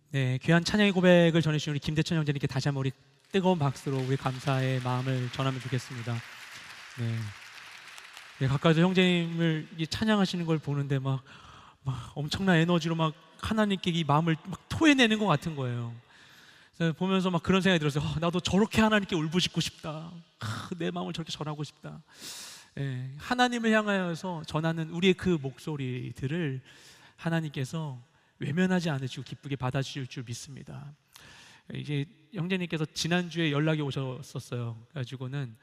네, 귀한 찬양의 고백을 전해주신 우리 김대천 형제님께 다시 한번 우리 뜨거운 박수로 우리 감사의 마음을 전하면 좋겠습니다. 네, 네, 가까이서 형제님을 이 찬양하시는 걸 보는데 막 엄청난 에너지로 막 하나님께 이 마음을 막 토해내는 것 같은 거예요. 그래서 보면서 막 그런 생각이 들었어요. 나도 저렇게 하나님께 울부짖고 싶다. 내 마음을 저렇게 전하고 싶다. 네, 하나님을 향하여서 전하는 우리의 그 목소리들을 하나님께서 외면하지 않으시고 기쁘게 받아주실 줄 믿습니다. 이제 형제님께서 지난주에 연락이 오셨었어요. 가지고는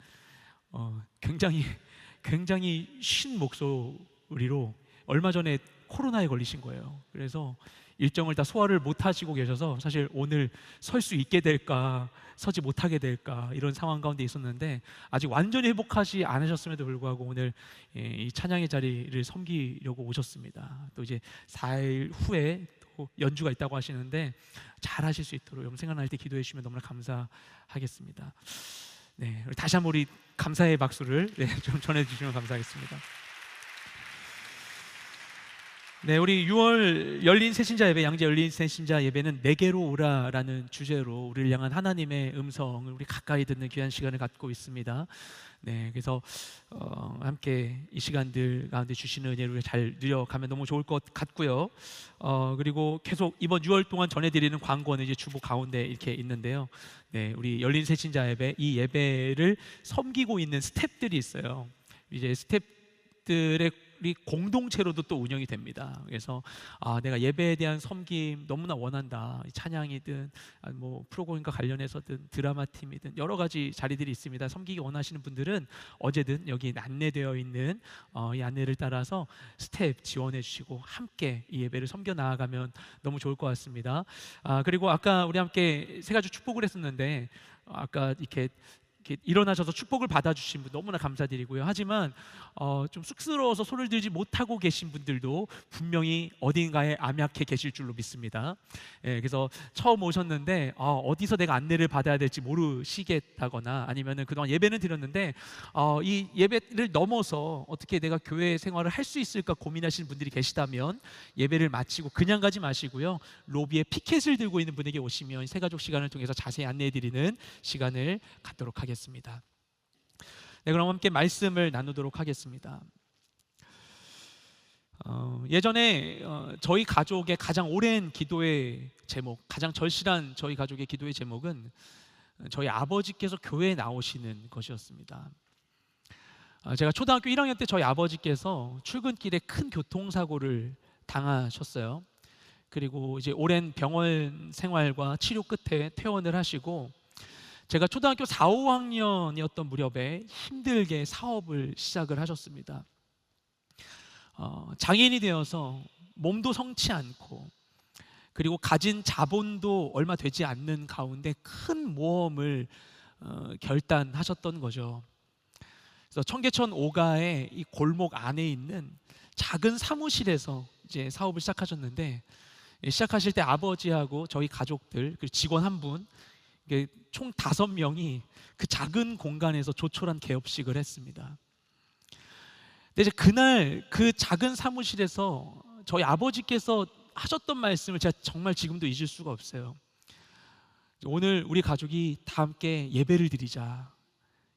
굉장히 쉰 목소리로 얼마 전에 코로나에 걸리신 거예요. 그래서 일정을 다 소화를 못 하시고 계셔서 사실 오늘 설 수 있게 될까 서지 못하게 될까 이런 상황 가운데 있었는데, 아직 완전히 회복하지 않으셨음에도 불구하고 오늘 이 찬양의 자리를 섬기려고 오셨습니다. 또 이제 4일 후에 또 연주가 있다고 하시는데 잘 하실 수 있도록 여러분 생각날 때 기도해 주시면 너무나 감사하겠습니다. 네, 다시 한번 우리 감사의 박수를 좀 전해주시면 감사하겠습니다. 네, 우리 6월 열린 새신자 예배, 양재 열린 새신자 예배는 내게로 오라라는 주제로 우리를 향한 하나님의 음성을 우리 가까이 듣는 귀한 시간을 갖고 있습니다. 네, 그래서 함께 이 시간들 가운데 주시는 은혜를 잘 누려가면 너무 좋을 것 같고요. 그리고 계속 이번 6월 동안 전해드리는 광고는 이제 주보 가운데 이렇게 있는데요. 네, 우리 열린 새신자 예배, 이 예배를 섬기고 있는 스태프들이 있어요. 이제 스태프들의 우리 공동체로도 또 운영이 됩니다. 그래서 내가 예배에 대한 섬김 너무나 원한다. 찬양이든 뭐 프로그램과 관련해서든 드라마 팀이든 여러 가지 자리들이 있습니다. 섬기기 원하시는 분들은 언제든 여기 안내되어 있는 이 안내를 따라서 스텝 지원해 주시고 함께 이 예배를 섬겨 나아가면 너무 좋을 것 같습니다. 그리고 아까 우리 함께 세 가지 축복을 했었는데 아까 이렇게 일어나셔서 축복을 받아주신 분 너무나 감사드리고요. 하지만 좀 쑥스러워서 손을 들지 못하고 계신 분들도 분명히 어딘가에 암약해 계실 줄로 믿습니다. 그래서 처음 오셨는데 어디서 내가 안내를 받아야 될지 모르시겠다거나 아니면은 그동안 예배는 드렸는데 이 예배를 넘어서 어떻게 내가 교회 생활을 할 수 있을까 고민하시는 분들이 계시다면 예배를 마치고 그냥 가지 마시고요. 로비에 피켓을 들고 있는 분에게 오시면 새가족 시간을 통해서 자세히 안내해드리는 시간을 갖도록 하겠습니다. 네, 그럼 함께 말씀을 나누도록 하겠습니다. 예전에 저희 가족의 가장 오랜 기도의 제목, 가장 절실한 저희 가족의 기도의 제목은 저희 아버지께서 교회에 나오시는 것이었습니다. 제가 초등학교 1학년 때 저희 아버지께서 출근길에 큰 교통사고를 당하셨어요. 그리고 이제 오랜 병원 생활과 치료 끝에 퇴원을 하시고 제가 초등학교 4, 5학년이었던 무렵에 힘들게 사업을 시작을 하셨습니다. 장애인이 되어서 몸도 성치 않고 그리고 가진 자본도 얼마 되지 않는 가운데 큰 모험을 결단하셨던 거죠. 그래서 청계천 5가의 이 골목 안에 있는 작은 사무실에서 이제 사업을 시작하셨는데, 시작하실 때 아버지하고 저희 가족들 그리고 직원 한 분 총 5명이 그 작은 공간에서 조촐한 개업식을 했습니다. 근데 이제 그날 그 작은 사무실에서 저희 아버지께서 하셨던 말씀을 제가 정말 지금도 잊을 수가 없어요. 오늘 우리 가족이 다 함께 예배를 드리자.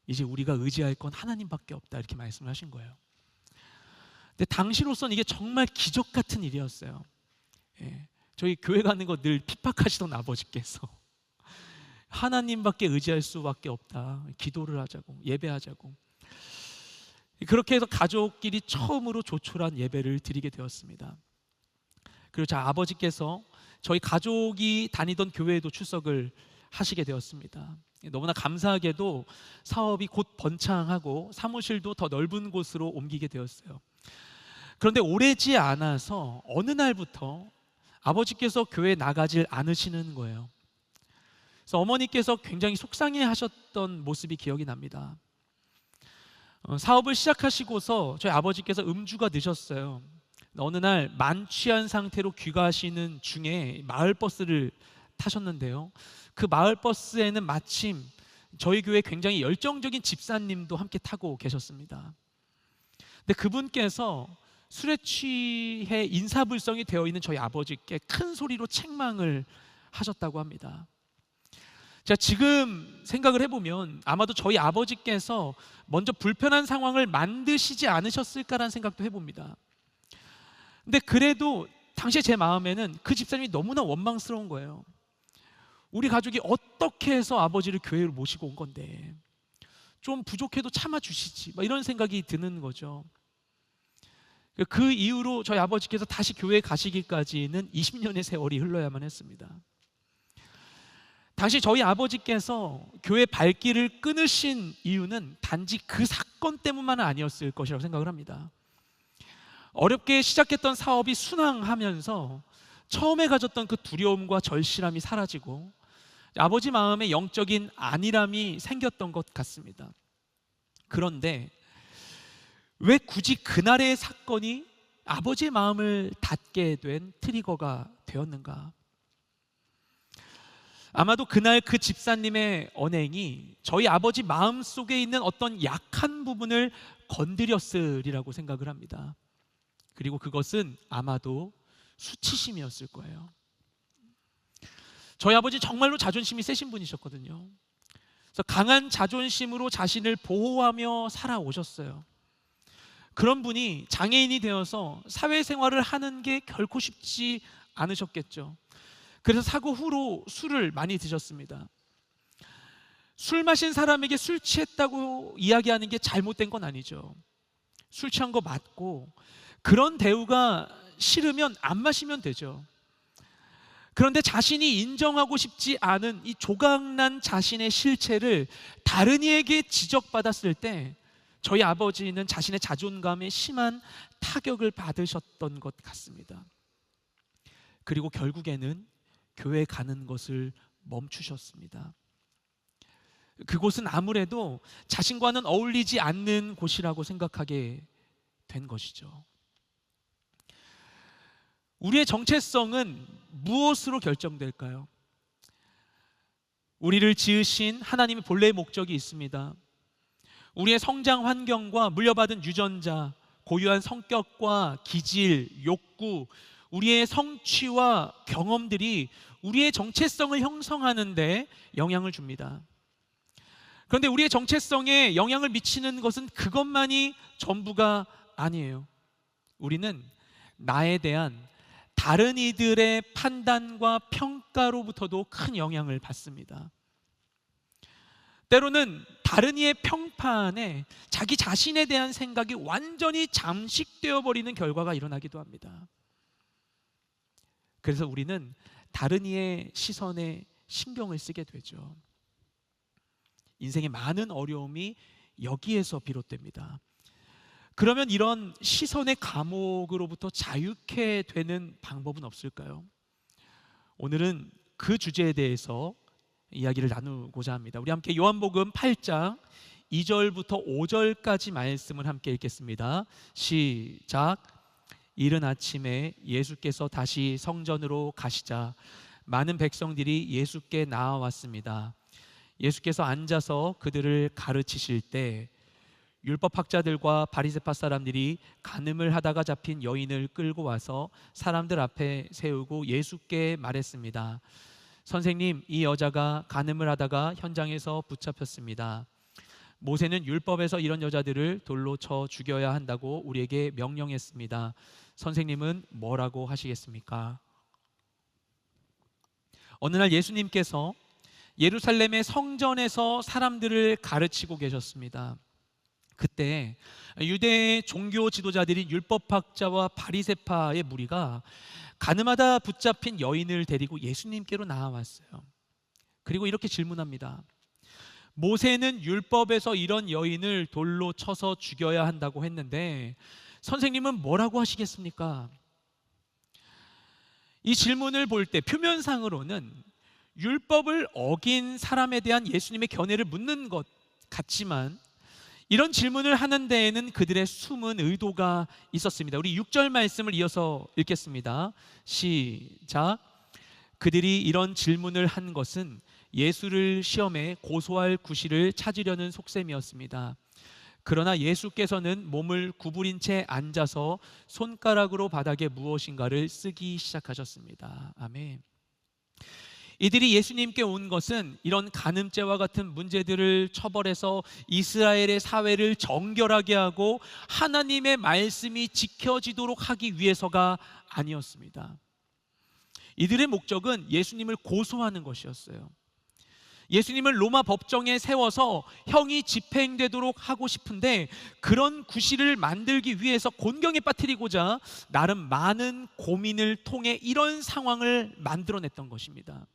이제 우리가 의지할 건 하나님밖에 없다. 이렇게 말씀을 하신 거예요. 근데 당시로서는 이게 정말 기적 같은 일이었어요. 저희 교회 가는 거 늘 핍박하시던 아버지께서 하나님밖에 의지할 수밖에 없다. 기도를 하자고, 예배하자고. 그렇게 해서 가족끼리 처음으로 조촐한 예배를 드리게 되었습니다. 그리고 저 아버지께서 저희 가족이 다니던 교회에도 출석을 하시게 되었습니다. 너무나 감사하게도 사업이 곧 번창하고 사무실도 더 넓은 곳으로 옮기게 되었어요. 그런데 오래지 않아서 어느 날부터 아버지께서 교회에 나가질 않으시는 거예요. 그래서 어머니께서 굉장히 속상해 하셨던 모습이 기억이 납니다. 사업을 시작하시고서 저희 아버지께서 음주가 늦었어요. 어느 날 만취한 상태로 귀가하시는 중에 마을버스를 타셨는데요. 그 마을버스에는 마침 저희 교회 굉장히 열정적인 집사님도 함께 타고 계셨습니다. 근데 그분께서 술에 취해 인사불성이 되어 있는 저희 아버지께 큰 소리로 책망을 하셨다고 합니다. 자, 지금 생각을 해보면 아마도 저희 아버지께서 먼저 불편한 상황을 만드시지 않으셨을까라는 생각도 해봅니다. 근데 그래도 당시에 제 마음에는 그 집사님이 너무나 원망스러운 거예요. 우리 가족이 어떻게 해서 아버지를 교회로 모시고 온 건데 좀 부족해도 참아주시지, 이런 생각이 드는 거죠. 그 이후로 저희 아버지께서 다시 교회에 가시기까지는 20년의 세월이 흘러야만 했습니다. 당시 저희 아버지께서 교회 발길을 끊으신 이유는 단지 그 사건 때문만은 아니었을 것이라고 생각을 합니다. 어렵게 시작했던 사업이 순항하면서 처음에 가졌던 그 두려움과 절실함이 사라지고 아버지 마음에 영적인 안일함이 생겼던 것 같습니다. 그런데 왜 굳이 그날의 사건이 아버지의 마음을 닫게 된 트리거가 되었는가? 아마도 그날 그 집사님의 언행이 저희 아버지 마음속에 있는 어떤 약한 부분을 건드렸으리라고 생각을 합니다. 그리고 그것은 아마도 수치심이었을 거예요. 저희 아버지 정말로 자존심이 세신 분이셨거든요. 그래서 강한 자존심으로 자신을 보호하며 살아오셨어요. 그런 분이 장애인이 되어서 사회생활을 하는 게 결코 쉽지 않으셨겠죠. 그래서 사고 후로 술을 많이 드셨습니다. 술 마신 사람에게 술 취했다고 이야기하는 게 잘못된 건 아니죠. 술 취한 거 맞고 그런 대우가 싫으면 안 마시면 되죠. 그런데 자신이 인정하고 싶지 않은 이 조각난 자신의 실체를 다른 이에게 지적받았을 때 저희 아버지는 자신의 자존감에 심한 타격을 받으셨던 것 같습니다. 그리고 결국에는 교회 가는 것을 멈추셨습니다. 그곳은 아무래도 자신과는 어울리지 않는 곳이라고 생각하게 된 것이죠. 우리의 정체성은 무엇으로 결정될까요? 우리를 지으신 하나님의 본래의 목적이 있습니다. 우리의 성장 환경과 물려받은 유전자, 고유한 성격과 기질, 욕구, 우리의 성취와 경험들이 우리의 정체성을 형성하는 데 영향을 줍니다. 그런데 우리의 정체성에 영향을 미치는 것은 그것만이 전부가 아니에요. 우리는 나에 대한 다른 이들의 판단과 평가로부터도 큰 영향을 받습니다. 때로는 다른 이의 평판에 자기 자신에 대한 생각이 완전히 잠식되어 버리는 결과가 일어나기도 합니다. 그래서 우리는 다른 이의 시선에 신경을 쓰게 되죠. 인생의 많은 어려움이 여기에서 비롯됩니다. 그러면 이런 시선의 감옥으로부터 자유케 되는 방법은 없을까요? 오늘은 그 주제에 대해서 이야기를 나누고자 합니다. 우리 함께 요한복음 8장 2절부터 5절까지 말씀을 함께 읽겠습니다. 시작. 이른 아침에 예수께서 다시 성전으로 가시자 많은 백성들이 예수께 나아왔습니다. 예수께서 앉아서 그들을 가르치실 때 율법학자들과 바리새파 사람들이 간음을 하다가 잡힌 여인을 끌고 와서 사람들 앞에 세우고 예수께 말했습니다. 선생님, 이 여자가 간음을 하다가 현장에서 붙잡혔습니다. 모세는 율법에서 이런 여자들을 돌로 쳐 죽여야 한다고 우리에게 명령했습니다. 선생님은 뭐라고 하시겠습니까? 어느 날 예수님께서 예루살렘의 성전에서 사람들을 가르치고 계셨습니다. 그때 유대의 종교 지도자들인 율법학자와 바리새파의 무리가 가늠하다 붙잡힌 여인을 데리고 예수님께로 나아왔어요. 그리고 이렇게 질문합니다. 모세는 율법에서 이런 여인을 돌로 쳐서 죽여야 한다고 했는데 선생님은 뭐라고 하시겠습니까? 이 질문을 볼 때 표면상으로는 율법을 어긴 사람에 대한 예수님의 견해를 묻는 것 같지만 이런 질문을 하는 데에는 그들의 숨은 의도가 있었습니다. 우리 6절 말씀을 이어서 읽겠습니다. 시작. 그들이 이런 질문을 한 것은 예수를 시험에 고소할 구실을 찾으려는 속셈이었습니다. 그러나 예수께서는 몸을 구부린 채 앉아서 손가락으로 바닥에 무엇인가를 쓰기 시작하셨습니다. 아멘. 이들이 예수님께 온 것은 이런 간음죄와 같은 문제들을 처벌해서 이스라엘의 사회를 정결하게 하고 하나님의 말씀이 지켜지도록 하기 위해서가 아니었습니다. 이들의 목적은 예수님을 고소하는 것이었어요. 예수님을 로마 법정에 세워서 형이 집행되도록 하고 싶은데, 그런 구실을 만들기 위해서 곤경에 빠뜨리고자 나름 많은 고민을 통해 이런 상황을 만들어냈던 것입니다.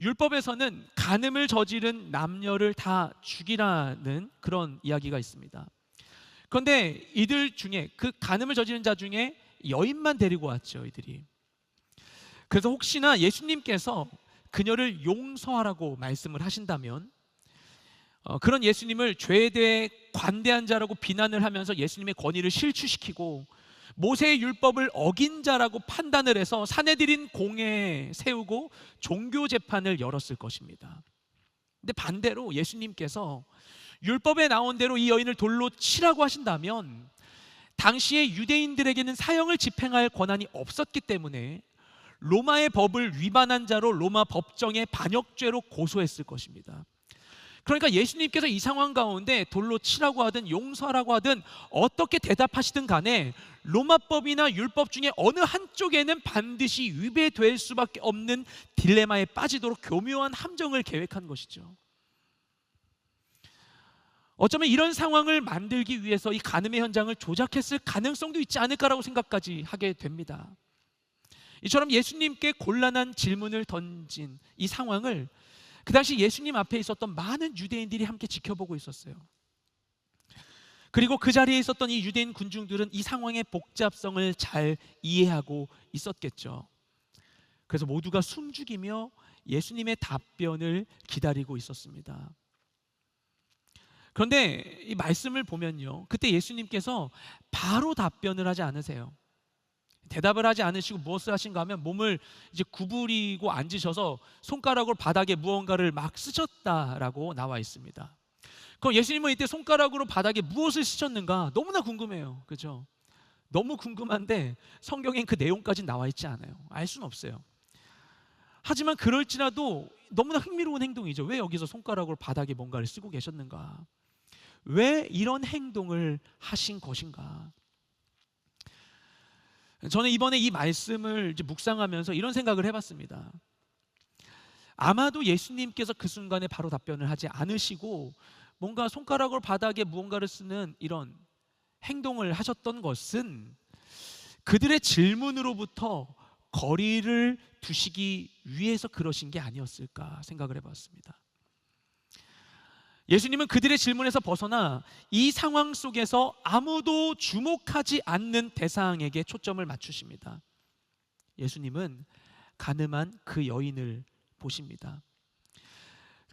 율법에서는 간음을 저지른 남녀를 다 죽이라는 그런 이야기가 있습니다. 그런데 이들 중에, 그 간음을 저지른 자 중에 여인만 데리고 왔죠, 이들이. 그래서 혹시나 예수님께서 그녀를 용서하라고 말씀을 하신다면, 그런 예수님을 죄에 대해 관대한 자라고 비난을 하면서 예수님의 권위를 실추시키고 모세의 율법을 어긴 자라고 판단을 해서 사내들인 공회에 세우고 종교 재판을 열었을 것입니다. 근데 반대로 예수님께서 율법에 나온 대로 이 여인을 돌로 치라고 하신다면, 당시의 유대인들에게는 사형을 집행할 권한이 없었기 때문에 로마의 법을 위반한 자로 로마 법정에 반역죄로 고소했을 것입니다. 그러니까 예수님께서 이 상황 가운데 돌로 치라고 하든 용서하라고 하든 어떻게 대답하시든 간에 로마법이나 율법 중에 어느 한쪽에는 반드시 위배될 수밖에 없는 딜레마에 빠지도록 교묘한 함정을 계획한 것이죠. 어쩌면 이런 상황을 만들기 위해서 이 간음의 현장을 조작했을 가능성도 있지 않을까라고 생각까지 하게 됩니다. 이처럼 예수님께 곤란한 질문을 던진 이 상황을 그 당시 예수님 앞에 있었던 많은 유대인들이 함께 지켜보고 있었어요. 그리고 그 자리에 있었던 이 유대인 군중들은 이 상황의 복잡성을 잘 이해하고 있었겠죠. 그래서 모두가 숨죽이며 예수님의 답변을 기다리고 있었습니다. 그런데 이 말씀을 보면요, 그때 예수님께서 바로 답변을 하지 않으세요. 대답을 하지 않으시고 무엇을 하신가 하면 몸을 이제 구부리고 앉으셔서 손가락으로 바닥에 무언가를 막 쓰셨다라고 나와 있습니다. 그럼 예수님은 이때 손가락으로 바닥에 무엇을 쓰셨는가 너무나 궁금해요. 그죠? 너무 궁금한데 성경엔 그 내용까지 나와 있지 않아요. 알 수는 없어요. 하지만 그럴지라도 너무나 흥미로운 행동이죠. 왜 여기서 손가락으로 바닥에 뭔가를 쓰고 계셨는가? 왜 이런 행동을 하신 것인가? 저는 이번에 이 말씀을 이제 묵상하면서 이런 생각을 해봤습니다. 아마도 예수님께서 그 순간에 바로 답변을 하지 않으시고 뭔가 손가락으로 바닥에 무언가를 쓰는 이런 행동을 하셨던 것은 그들의 질문으로부터 거리를 두시기 위해서 그러신 게 아니었을까 생각을 해봤습니다. 예수님은 그들의 질문에서 벗어나 이 상황 속에서 아무도 주목하지 않는 대상에게 초점을 맞추십니다. 예수님은 간음한 그 여인을 보십니다.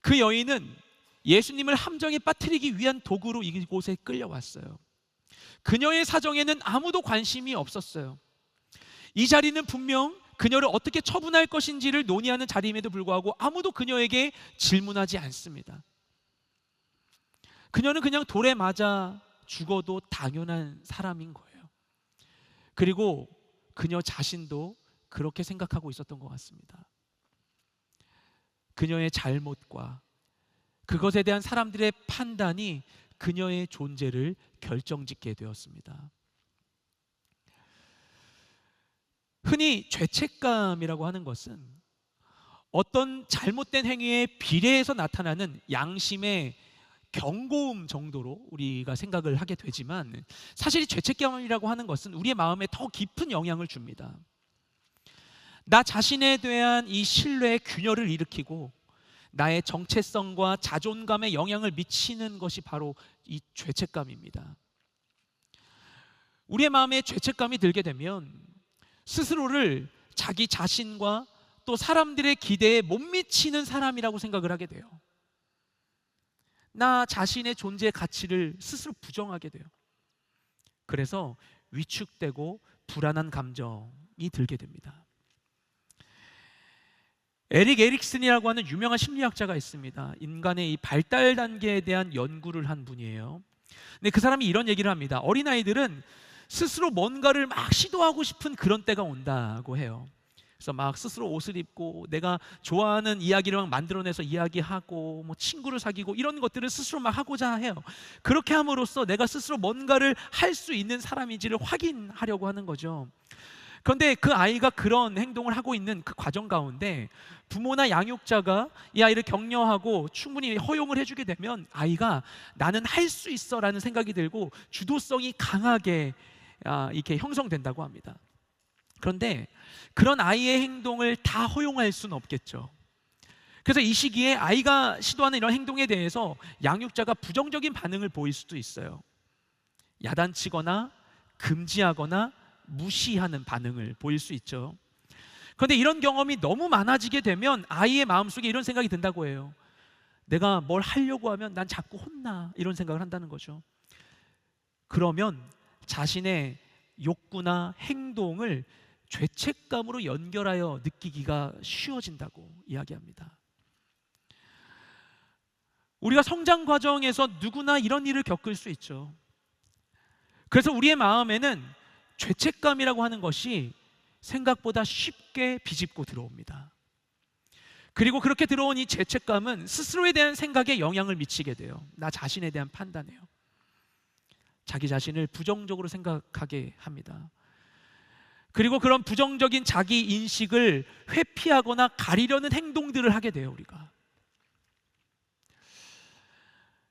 그 여인은 예수님을 함정에 빠뜨리기 위한 도구로 이곳에 끌려왔어요. 그녀의 사정에는 아무도 관심이 없었어요. 이 자리는 분명 그녀를 어떻게 처분할 것인지를 논의하는 자리임에도 불구하고 아무도 그녀에게 질문하지 않습니다. 그녀는 그냥 돌에 맞아 죽어도 당연한 사람인 거예요. 그리고 그녀 자신도 그렇게 생각하고 있었던 것 같습니다. 그녀의 잘못과 그것에 대한 사람들의 판단이 그녀의 존재를 결정짓게 되었습니다. 흔히 죄책감이라고 하는 것은 어떤 잘못된 행위에 비례해서 나타나는 양심의 경고음 정도로 우리가 생각을 하게 되지만, 사실 이 죄책감이라고 하는 것은 우리의 마음에 더 깊은 영향을 줍니다. 나 자신에 대한 이 신뢰의 균열을 일으키고 나의 정체성과 자존감에 영향을 미치는 것이 바로 이 죄책감입니다. 우리의 마음에 죄책감이 들게 되면 스스로를 자기 자신과 또 사람들의 기대에 못 미치는 사람이라고 생각을 하게 돼요. 나 자신의 존재 가치를 스스로 부정하게 돼요. 그래서 위축되고 불안한 감정이 들게 됩니다. 에릭 에릭슨이라고 하는 유명한 심리학자가 있습니다. 인간의 이 발달 단계에 대한 연구를 한 분이에요. 근데 그 사람이 이런 얘기를 합니다. 어린아이들은 스스로 뭔가를 막 시도하고 싶은 그런 때가 온다고 해요. 그래서 막 스스로 옷을 입고 내가 좋아하는 이야기를 막 만들어내서 이야기하고 뭐 친구를 사귀고 이런 것들을 스스로 막 하고자 해요. 그렇게 함으로써 내가 스스로 뭔가를 할 수 있는 사람인지를 확인하려고 하는 거죠. 그런데 그 아이가 그런 행동을 하고 있는 그 과정 가운데 부모나 양육자가 이 아이를 격려하고 충분히 허용을 해주게 되면 아이가 나는 할 수 있어 라는 생각이 들고 주도성이 강하게 이렇게 형성된다고 합니다. 그런데 그런 아이의 행동을 다 허용할 수는 없겠죠. 그래서 이 시기에 아이가 시도하는 이런 행동에 대해서 양육자가 부정적인 반응을 보일 수도 있어요. 야단치거나 금지하거나 무시하는 반응을 보일 수 있죠. 그런데 이런 경험이 너무 많아지게 되면 아이의 마음속에 이런 생각이 든다고 해요. 내가 뭘 하려고 하면 난 자꾸 혼나, 이런 생각을 한다는 거죠. 그러면 자신의 욕구나 행동을 죄책감으로 연결하여 느끼기가 쉬워진다고 이야기합니다. 우리가 성장 과정에서 누구나 이런 일을 겪을 수 있죠. 그래서 우리의 마음에는 죄책감이라고 하는 것이 생각보다 쉽게 비집고 들어옵니다. 그리고 그렇게 들어온 이 죄책감은 스스로에 대한 생각에 영향을 미치게 돼요. 나 자신에 대한 판단이에요. 자기 자신을 부정적으로 생각하게 합니다. 그리고 그런 부정적인 자기 인식을 회피하거나 가리려는 행동들을 하게 돼요. 우리가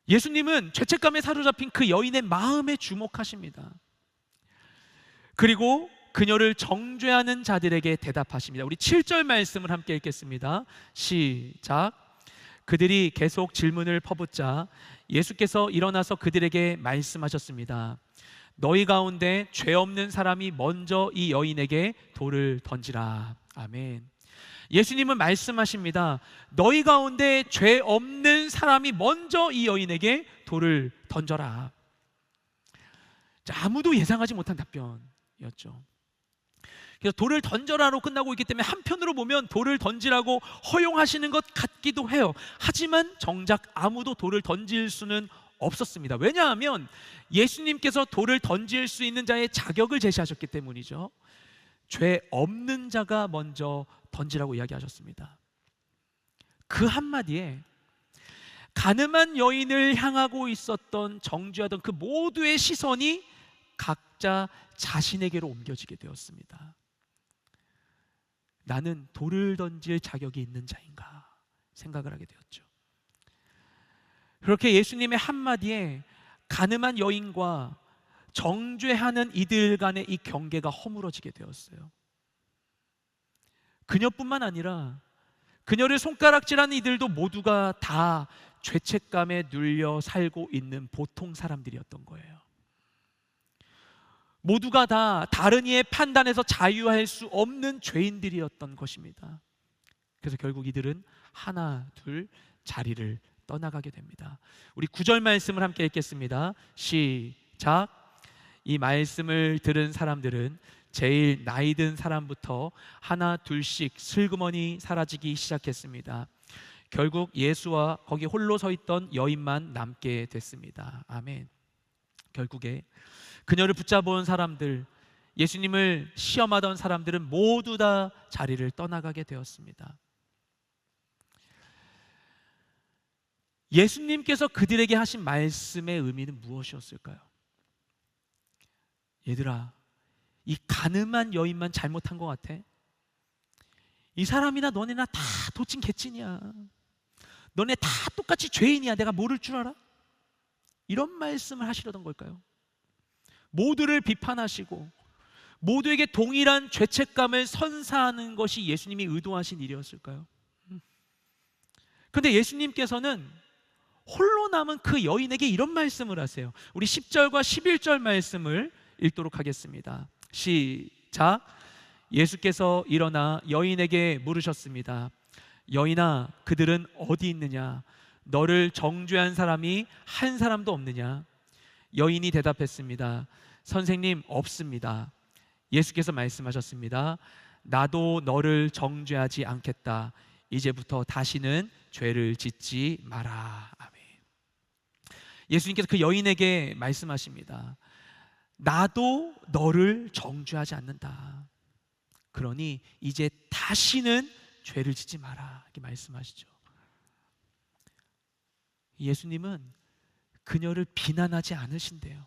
예수님은 죄책감에 사로잡힌 그 여인의 마음에 주목하십니다. 그리고 그녀를 정죄하는 자들에게 대답하십니다. 우리 7절 말씀을 함께 읽겠습니다. 시작. 그들이 계속 질문을 퍼붓자 예수께서 일어나서 그들에게 말씀하셨습니다. 너희 가운데 죄 없는 사람이 먼저 이 여인에게 돌을 던지라. 아멘. 예수님은 말씀하십니다. 너희 가운데 죄 없는 사람이 먼저 이 여인에게 돌을 던져라. 자, 아무도 예상하지 못한 답변이었죠. 그래서 돌을 던져라로 끝나고 있기 때문에 한편으로 보면 돌을 던지라고 허용하시는 것 같기도 해요. 하지만 정작 아무도 돌을 던질 수는 없었습니다. 왜냐하면 예수님께서 돌을 던질 수 있는 자의 자격을 제시하셨기 때문이죠. 죄 없는 자가 먼저 던지라고 이야기하셨습니다. 그 한마디에 가늠한 여인을 향하고 있었던 정죄하던 그 모두의 시선이 각자 자신에게로 옮겨지게 되었습니다. 나는 돌을 던질 자격이 있는 자인가 생각을 하게 되었죠. 그렇게 예수님의 한마디에 가늠한 여인과 정죄하는 이들 간의 이 경계가 허물어지게 되었어요. 그녀뿐만 아니라 그녀를 손가락질하는 이들도 모두가 다 죄책감에 눌려 살고 있는 보통 사람들이었던 거예요. 모두가 다 다른 이의 판단에서 자유할 수 없는 죄인들이었던 것입니다. 그래서 결국 이들은 하나 둘 자리를 떠나가게 됩니다. 우리 9절 말씀을 함께 읽겠습니다. 시작. 이 말씀을 들은 사람들은 제일 나이 든 사람부터 하나 둘씩 슬그머니 사라지기 시작했습니다. 결국 예수와 거기 홀로 서 있던 여인만 남게 됐습니다. 아멘. 결국에 그녀를 붙잡아온 사람들, 예수님을 시험하던 사람들은 모두 다 자리를 떠나가게 되었습니다. 예수님께서 그들에게 하신 말씀의 의미는 무엇이었을까요? 얘들아, 이 가늠한 여인만 잘못한 것 같아? 이 사람이나 너네나 다 도찐 개찐이야. 너네 다 똑같이 죄인이야. 내가 모를 줄 알아? 이런 말씀을 하시려던 걸까요? 모두를 비판하시고 모두에게 동일한 죄책감을 선사하는 것이 예수님이 의도하신 일이었을까요? 그런데 예수님께서는 홀로 남은 그 여인에게 이런 말씀을 하세요. 우리 10절과 11절 말씀을 읽도록 하겠습니다. 시작. 예수께서 일어나 여인에게 물으셨습니다. 여인아, 그들은 어디 있느냐? 너를 정죄한 사람이 한 사람도 없느냐? 여인이 대답했습니다. 선생님, 없습니다. 예수께서 말씀하셨습니다. 나도 너를 정죄하지 않겠다. 이제부터 다시는 죄를 짓지 마라. 아멘. 예수님께서 그 여인에게 말씀하십니다. 나도 너를 정죄하지 않는다. 그러니 이제 다시는 죄를 짓지 마라. 이렇게 말씀하시죠. 예수님은 그녀를 비난하지 않으신대요.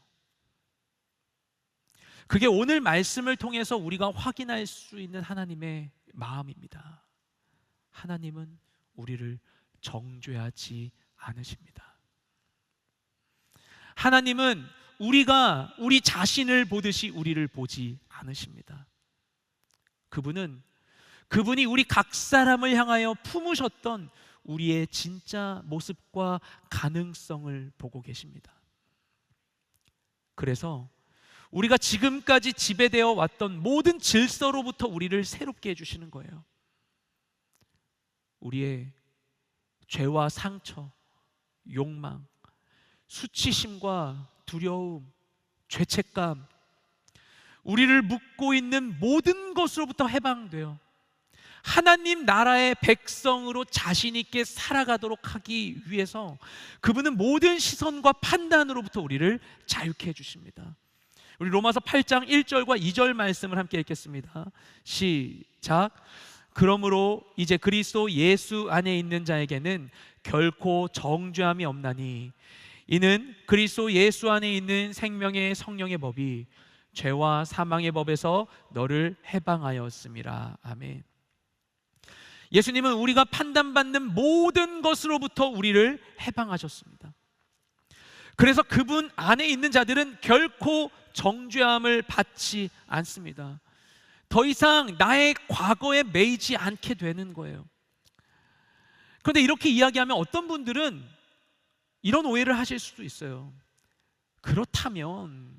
그게 오늘 말씀을 통해서 우리가 확인할 수 있는 하나님의 마음입니다. 하나님은 우리를 정죄하지 않으십니다. 하나님은 우리가 우리 자신을 보듯이 우리를 보지 않으십니다. 그분이 우리 각 사람을 향하여 품으셨던 우리의 진짜 모습과 가능성을 보고 계십니다. 그래서 우리가 지금까지 지배되어 왔던 모든 질서로부터 우리를 새롭게 해주시는 거예요. 우리의 죄와 상처, 욕망, 수치심과 두려움, 죄책감, 우리를 묶고 있는 모든 것으로부터 해방되어 하나님 나라의 백성으로 자신 있게 살아가도록 하기 위해서 그분은 모든 시선과 판단으로부터 우리를 자유케 해주십니다. 우리 로마서 8장 1절과 2절 말씀을 함께 읽겠습니다. 시작. 그러므로 이제 그리스도 예수 안에 있는 자에게는 결코 정죄함이 없나니 이는 그리스도 예수 안에 있는 생명의 성령의 법이 죄와 사망의 법에서 너를 해방하였음이라. 아멘. 예수님은 우리가 판단받는 모든 것으로부터 우리를 해방하셨습니다. 그래서 그분 안에 있는 자들은 결코 정죄함을 받지 않습니다. 더 이상 나의 과거에 매이지 않게 되는 거예요. 그런데 이렇게 이야기하면 어떤 분들은 이런 오해를 하실 수도 있어요. 그렇다면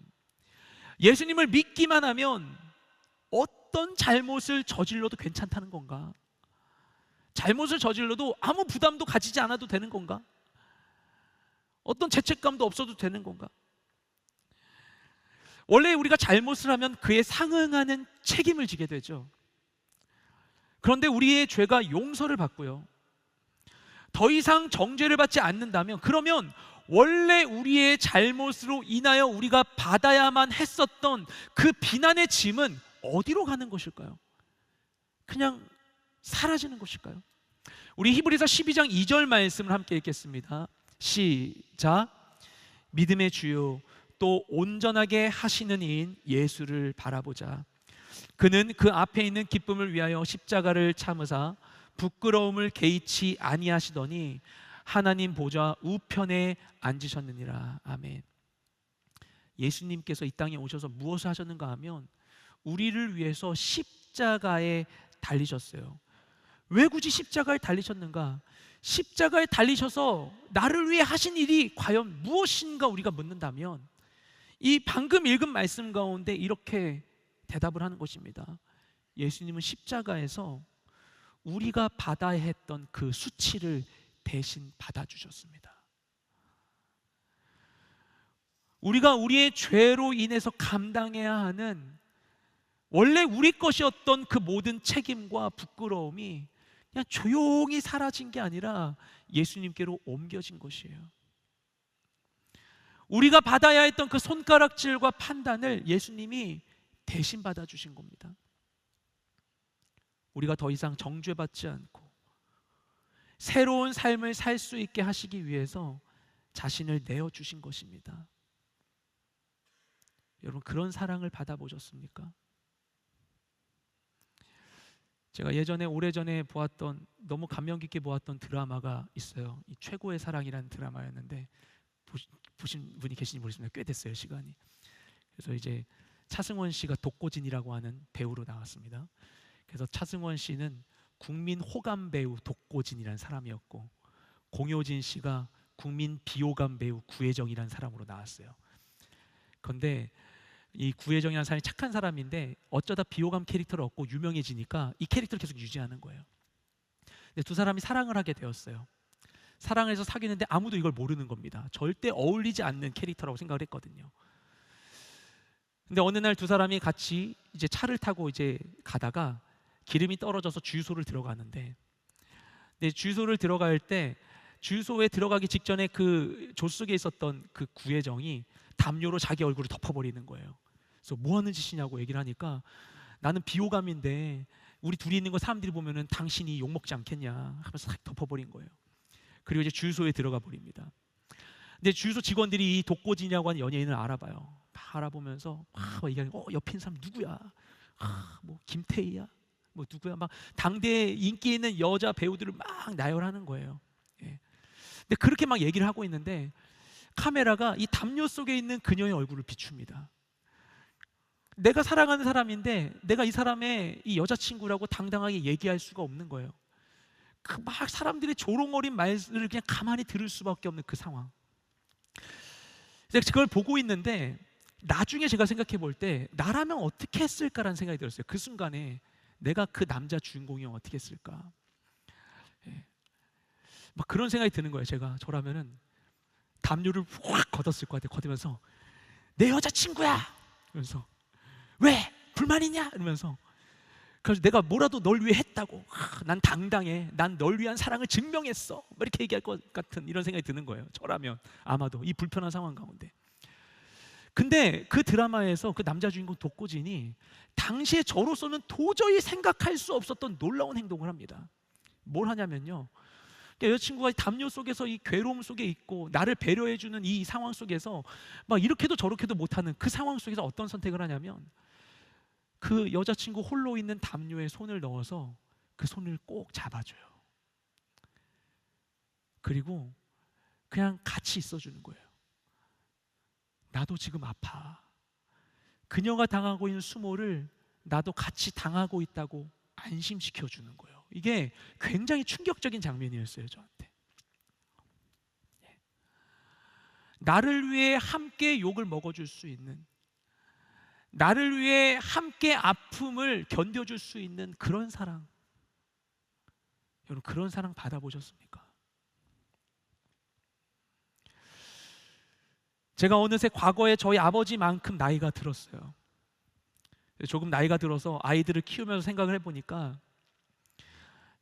예수님을 믿기만 하면 어떤 잘못을 저질러도 괜찮다는 건가? 잘못을 저질러도 아무 부담도 가지지 않아도 되는 건가? 어떤 죄책감도 없어도 되는 건가? 원래 우리가 잘못을 하면 그에 상응하는 책임을 지게 되죠. 그런데 우리의 죄가 용서를 받고요, 더 이상 정죄를 받지 않는다면, 그러면 원래 우리의 잘못으로 인하여 우리가 받아야만 했었던 그 비난의 짐은 어디로 가는 것일까요? 그냥 사라지는 것일까요? 우리 히브리서 12장 2절 말씀을 함께 읽겠습니다. 시작. 믿음의 주요 또 온전하게 하시는 이인 예수를 바라보자. 그는 그 앞에 있는 기쁨을 위하여 십자가를 참으사 부끄러움을 개의치 아니하시더니 하나님 보좌 우편에 앉으셨느니라. 아멘. 예수님께서 이 땅에 오셔서 무엇을 하셨는가 하면 우리를 위해서 십자가에 달리셨어요. 왜 굳이 십자가에 달리셨는가? 십자가에 달리셔서 나를 위해 하신 일이 과연 무엇인가 우리가 묻는다면 이 방금 읽은 말씀 가운데 이렇게 대답을 하는 것입니다. 예수님은 십자가에서 우리가 받아야 했던 그 수치를 대신 받아주셨습니다. 우리가 우리의 죄로 인해서 감당해야 하는 원래 우리 것이었던 그 모든 책임과 부끄러움이 그냥 조용히 사라진 게 아니라 예수님께로 옮겨진 것이에요. 우리가 받아야 했던 그 손가락질과 판단을 예수님이 대신 받아주신 겁니다. 우리가 더 이상 정죄받지 않고 새로운 삶을 살 수 있게 하시기 위해서 자신을 내어주신 것입니다. 여러분, 그런 사랑을 받아보셨습니까? 제가 예전에 오래전에 보았던, 너무 감명 깊게 보았던 드라마가 있어요. 이 최고의 사랑이라는 드라마였는데 보신 분이 계신지 모르겠습니다. 꽤 됐어요, 시간이. 그래서 이제 차승원 씨가 독고진이라고 하는 배우로 나왔습니다. 그래서 차승원 씨는 국민 호감 배우 독고진이라는 사람이었고, 공효진 씨가 국민 비호감 배우 구혜정이라는 사람으로 나왔어요. 그런데 이 구혜정이라는 사람이 착한 사람인데 어쩌다 비호감 캐릭터를 얻고 유명해지니까 이 캐릭터를 계속 유지하는 거예요. 근데 두 사람이 사랑을 하게 되었어요. 사랑해서 사귀는데 아무도 이걸 모르는 겁니다. 절대 어울리지 않는 캐릭터라고 생각을 했거든요. 근데 어느 날 두 사람이 같이 이제 차를 타고 이제 가다가 기름이 떨어져서 주유소를 들어가는데, 근데 주유소를 들어갈 때 주유소에 들어가기 직전에 그 조수석에 있었던 그 구혜정이 담요로 자기 얼굴을 덮어버리는 거예요. 그래서 뭐 하는 짓이냐고 얘기를 하니까, 나는 비호감인데 우리 둘이 있는 거 사람들이 보면은 당신이 욕먹지 않겠냐 하면서 싹 덮어버린 거예요. 그리고 이제 주유소에 들어가 버립니다. 근데 주유소 직원들이 이 독고지냐고 하는 연예인을 알아봐요. 막 알아보면서 막 얘기하는, 옆에 있는 사람 누구야? 뭐 김태희야? 뭐 누구야? 막 당대에 인기 있는 여자 배우들을 막 나열하는 거예요. 예. 근데 그렇게 막 얘기를 하고 있는데 카메라가 이 담요 속에 있는 그녀의 얼굴을 비춥니다. 내가 사랑하는 사람인데 내가 이 사람의 이 여자친구라고 당당하게 얘기할 수가 없는 거예요. 그 막 사람들의 조롱어린 말을 그냥 가만히 들을 수밖에 없는 그 상황. 제가 그걸 보고 있는데 나중에 제가 생각해 볼 때 나라면 어떻게 했을까라는 생각이 들었어요. 그 순간에 내가 그 남자 주인공이면 어떻게 했을까? 예. 막 그런 생각이 드는 거예요. 저라면은 담요를 확 걷었을 것 같아요. 걷으면서 내 여자친구야! 그러면서 왜? 불만 있냐? 이러면서, 그래서 내가 뭐라도 널 위해 했다고, 난 당당해, 난 널 위한 사랑을 증명했어, 뭐 이렇게 얘기할 것 같은 이런 생각이 드는 거예요. 저라면 아마도 이 불편한 상황 가운데. 근데 그 드라마에서 그 남자 주인공 독고진이 당시에 저로서는 도저히 생각할 수 없었던 놀라운 행동을 합니다. 뭘 하냐면요, 여자친구가 담요 속에서 이 괴로움 속에 있고 나를 배려해주는 이 상황 속에서 막 이렇게도 저렇게도 못하는 그 상황 속에서 어떤 선택을 하냐면, 그 여자친구 홀로 있는 담요에 손을 넣어서 그 손을 꼭 잡아줘요. 그리고 그냥 같이 있어주는 거예요. 나도 지금 아파. 그녀가 당하고 있는 수모를 나도 같이 당하고 있다고 안심시켜주는 거예요. 이게 굉장히 충격적인 장면이었어요, 저한테. 나를 위해 함께 욕을 먹어줄 수 있는, 나를 위해 함께 아픔을 견뎌줄 수 있는 그런 사랑. 여러분, 그런 사랑 받아보셨습니까? 제가 어느새 과거에 저희 아버지만큼 나이가 들었어요. 조금 나이가 들어서 아이들을 키우면서 생각을 해보니까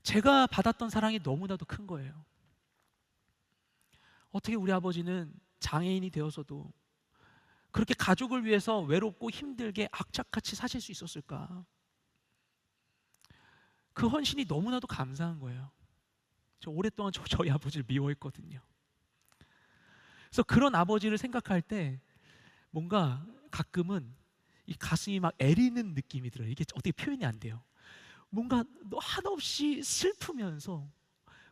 제가 받았던 사랑이 너무나도 큰 거예요. 어떻게 우리 아버지는 장애인이 되어서도 그렇게 가족을 위해서 외롭고 힘들게 악착같이 사실 수 있었을까? 그 헌신이 너무나도 감사한 거예요. 저 오랫동안 저희 아버지를 미워했거든요. 그래서 그런 아버지를 생각할 때 뭔가 가끔은 이 가슴이 막 애리는 느낌이 들어요. 이게 어떻게 표현이 안 돼요. 뭔가 한없이 슬프면서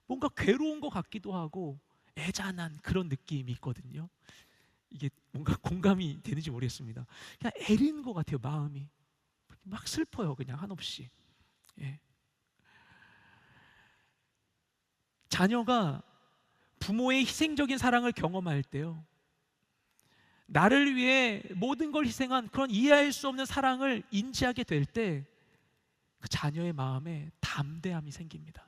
뭔가 괴로운 것 같기도 하고 애잔한 그런 느낌이 있거든요. 이게 뭔가 공감이 되는지 모르겠습니다. 그냥 애리는 것 같아요. 마음이 막 슬퍼요. 그냥 한없이. 예. 자녀가 부모의 희생적인 사랑을 경험할 때요, 나를 위해 모든 걸 희생한 그런 이해할 수 없는 사랑을 인지하게 될 때 그 자녀의 마음에 담대함이 생깁니다.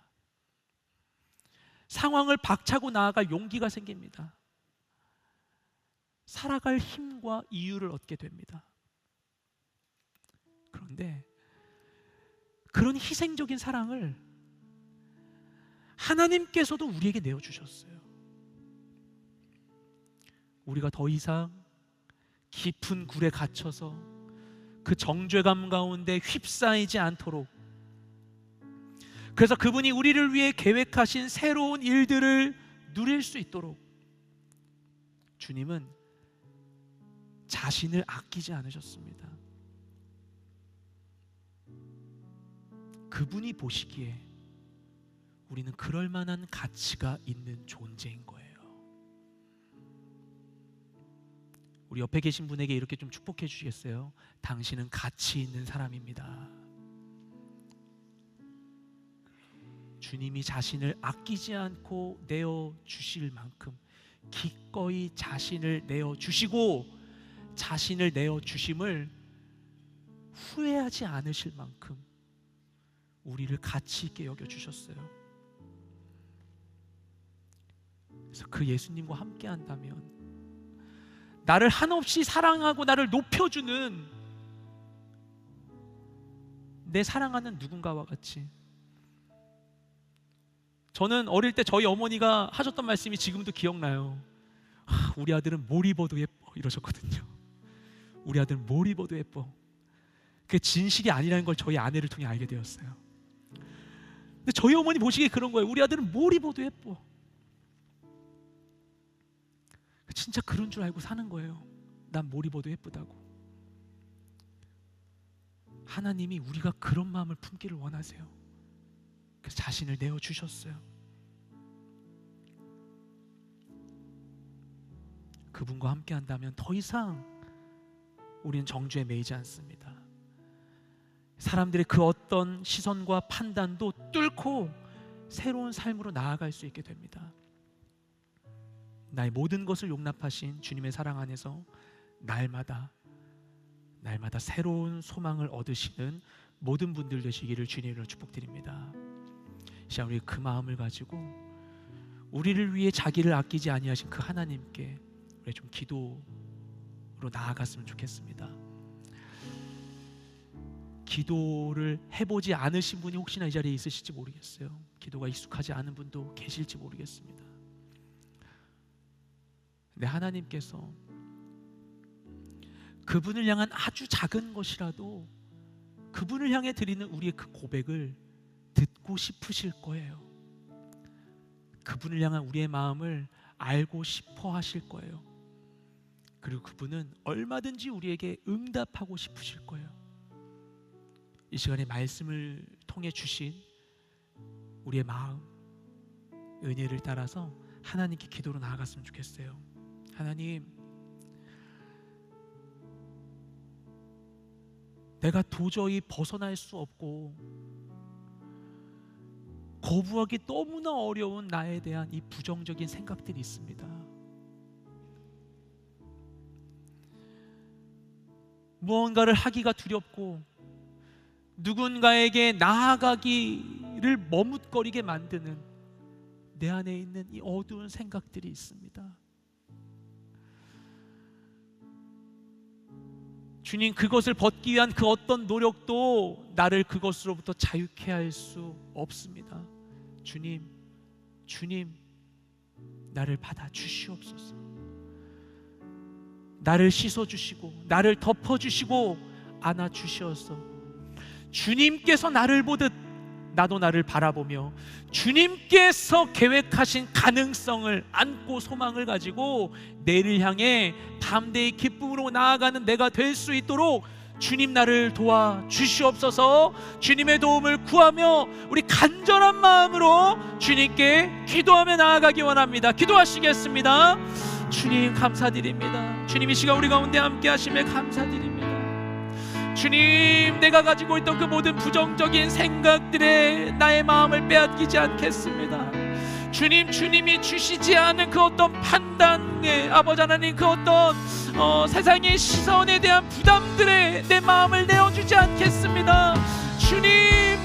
상황을 박차고 나아갈 용기가 생깁니다. 살아갈 힘과 이유를 얻게 됩니다. 그런데 그런 희생적인 사랑을 하나님께서도 우리에게 내어주셨어요. 우리가 더 이상 깊은 굴에 갇혀서 그 정죄감 가운데 휩싸이지 않도록, 그래서 그분이 우리를 위해 계획하신 새로운 일들을 누릴 수 있도록 주님은 자신을 아끼지 않으셨습니다. 그분이 보시기에 우리는 그럴 만한 가치가 있는 존재인 거예요. 우리 옆에 계신 분에게 이렇게 좀 축복해 주시겠어요? 당신은 가치 있는 사람입니다. 주님이 자신을 아끼지 않고 내어주실 만큼 기꺼이 자신을 내어주시고 자신을 내어주심을 후회하지 않으실 만큼 우리를 가치 있게 여겨주셨어요. 그래서 그 예수님과 함께 한다면 나를 한없이 사랑하고 나를 높여주는 내 사랑하는 누군가와 같이, 저는 어릴 때 저희 어머니가 하셨던 말씀이 지금도 기억나요. 우리 아들은 뭘 입어도 예뻐 이러셨거든요. 우리 아들은 뭘 입어도 예뻐. 그게 진실이 아니라는 걸 저희 아내를 통해 알게 되었어요. 근데 저희 어머니 보시기에 그런 거예요. 우리 아들은 뭘 입어도 예뻐. 진짜 그런 줄 알고 사는 거예요. 난 뭘 입어도 예쁘다고. 하나님이 우리가 그런 마음을 품기를 원하세요. 그래서 자신을 내어주셨어요. 그분과 함께 한다면 더 이상 우리는 정죄에 매이지 않습니다. 사람들의 그 어떤 시선과 판단도 뚫고 새로운 삶으로 나아갈 수 있게 됩니다. 나의 모든 것을 용납하신 주님의 사랑 안에서 날마다 새로운 소망을 얻으시는 모든 분들 되시기를 주님으로 축복드립니다. 시간 우리 그 마음을 가지고 우리를 위해 자기를 아끼지 아니하신 그 하나님께 우리 좀 기도로 나아갔으면 좋겠습니다. 기도를 해보지 않으신 분이 혹시나 이 자리에 있으실지 모르겠어요. 기도가 익숙하지 않은 분도 계실지 모르겠습니다. 근데 하나님께서 그분을 향한 아주 작은 것이라도 그분을 향해 드리는 우리의 그 고백을 듣고 싶으실 거예요. 그분을 향한 우리의 마음을 알고 싶어 하실 거예요. 그리고 그분은 얼마든지 우리에게 응답하고 싶으실 거예요. 이 시간에 말씀을 통해 주신 우리의 마음, 은혜를 따라서 하나님께 기도로 나아갔으면 좋겠어요. 하나님, 내가 도저히 벗어날 수 없고 거부하기 너무나 어려운 나에 대한 이 부정적인 생각들이 있습니다. 무언가를 하기가 두렵고 누군가에게 나아가기를 머뭇거리게 만드는 내 안에 있는 이 어두운 생각들이 있습니다. 주님, 그것을 벗기 위한 그 어떤 노력도 나를 그것으로부터 자유케 할 수 없습니다. 주님, 나를 받아 주시옵소서. 나를 씻어주시고 나를 덮어주시고 안아주시어서 주님께서 나를 보듯 나도 나를 바라보며 주님께서 계획하신 가능성을 안고 소망을 가지고 내일을 향해 담대히 기쁨으로 나아가는 내가 될 수 있도록 주님 나를 도와주시옵소서. 주님의 도움을 구하며 우리 간절한 마음으로 주님께 기도하며 나아가기 원합니다. 기도하시겠습니다. 주님 감사드립니다. 주님 이 시간 우리 가운데 함께 하심에 감사드립니다. 주님, 내가 가지고 있던 그 모든 부정적인 생각들에 나의 마음을 빼앗기지 않겠습니다. 주님, 주님이 주시지 않은 그 어떤 판단에 아버지 하나님 그 어떤 세상의 시선에 대한 부담들에 내 마음을 내어주지 않겠습니다. 주님,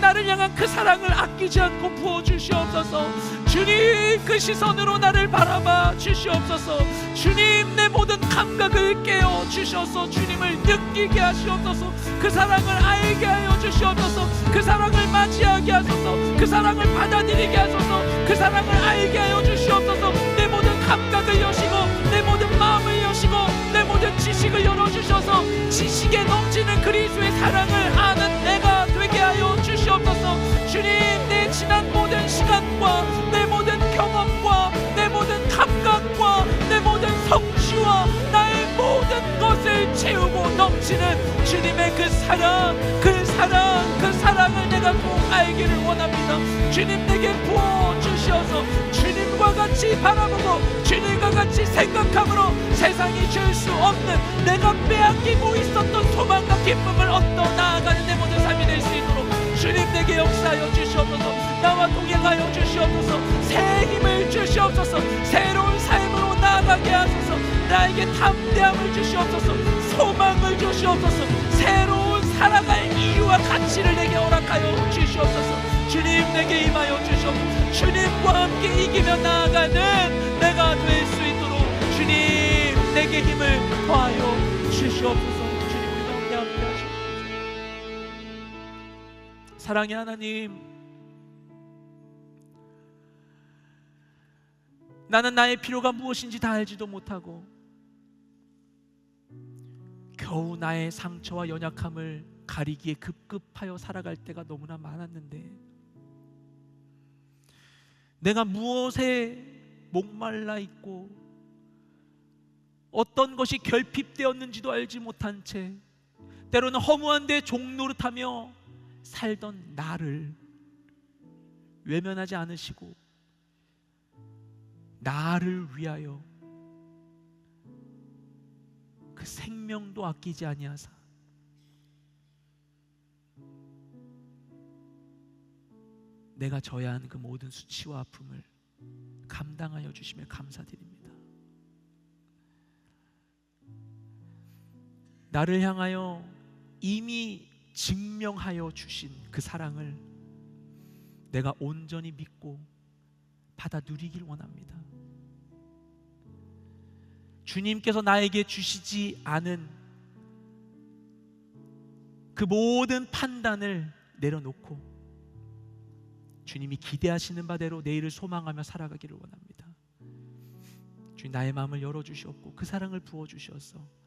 나를 향한 그 사랑을 아끼지 않고 부어주시옵소서. 주님, 그 시선으로 나를 바라봐 주시옵소서. 주님, 내 모든 감각을 깨워 주셔서 주님을 느끼게 하시옵소서. 그 사랑을 알게 하여 주시옵소서. 그 사랑을 맞이하게 하소서. 그 사랑을 받아들이게 하소서. 그 사랑을 알게 하여 주시옵소서. 내 모든 감각을 여시고 내 모든 마음을 여시고 내 모든 지식을 열어주셔서 지식에 넘치는 그리스도의 사랑을 아는 내가 되게 하여 주시옵소서. 주님, 내 지난 모든 시간과 내 모든 경험과 내 모든 감각과 내 모든 성취와 나의 모든 것을 채우고 넘치는 주님의 그 사랑을 내가 꼭 알기를 원합니다. 주님, 내게 부어주셔서 주님과 같이 바라보고 주님과 같이 생각함으로 세상이 줄 수 없는 내가 빼앗기고 있었던 소망과 기쁨을 얻어 나아가는 내 모든 삶이 될 수 있도록 주님 내게 역사하여 주시옵소서. 나와 동행하여 주시옵소서. 새 힘을 주시옵소서. 새로운 삶으로 나아가게 하소서. 나에게 담대함을 주시옵소서. 소망을 주시옵소서. 새로운 살아갈 이유와 가치를 내게 허락하여 주시옵소서. 주님, 내게 임하여 주시옵소서. 주님과 함께 이기며 나아가는 내가 우리에게 힘을 더하여 주시옵소서. 주님, 우리 가운데 함께 하시옵소서. 사랑의 하나님, 나는 나의 필요가 무엇인지 다 알지도 못하고 겨우 나의 상처와 연약함을 가리기에 급급하여 살아갈 때가 너무나 많았는데, 내가 무엇에 목말라 있고 어떤 것이 결핍되었는지도 알지 못한 채 때로는 허무한 데 종노릇하며 살던 나를 외면하지 않으시고 나를 위하여 그 생명도 아끼지 아니하사 내가 져야 한 그 모든 수치와 아픔을 감당하여 주시며 감사드립니다. 나를 향하여 이미 증명하여 주신 그 사랑을 내가 온전히 믿고 받아 누리길 원합니다. 주님께서 나에게 주시지 않은 그 모든 판단을 내려놓고 주님이 기대하시는 바대로 내일을 소망하며 살아가기를 원합니다. 주님, 나의 마음을 열어주시옵고 그 사랑을 부어주셔서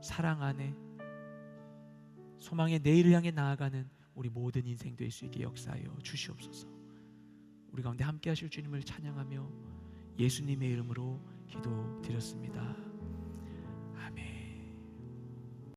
사랑 안에 소망의 내일을 향해 나아가는 우리 모든 인생 될 수 있게 역사하여 주시옵소서. 우리 가운데 함께 하실 주님을 찬양하며 예수님의 이름으로 기도드렸습니다.